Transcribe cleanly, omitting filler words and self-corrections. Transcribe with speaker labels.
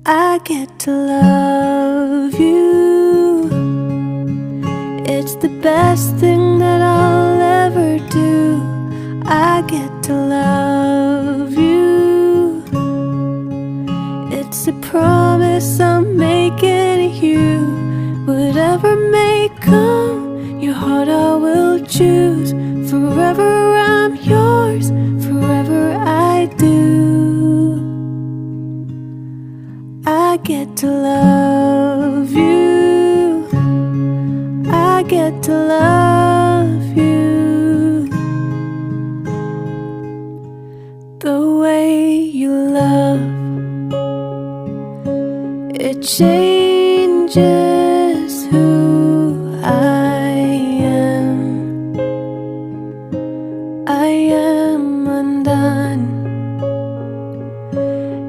Speaker 1: I get to love you. It's the best thing that I'll ever do. I get to love you. It's a promise I'm making you. Whatever may come, your heart I will choose. Forever I'm yours, forever I do. I get to love you. I get to love you. The way you love, it changes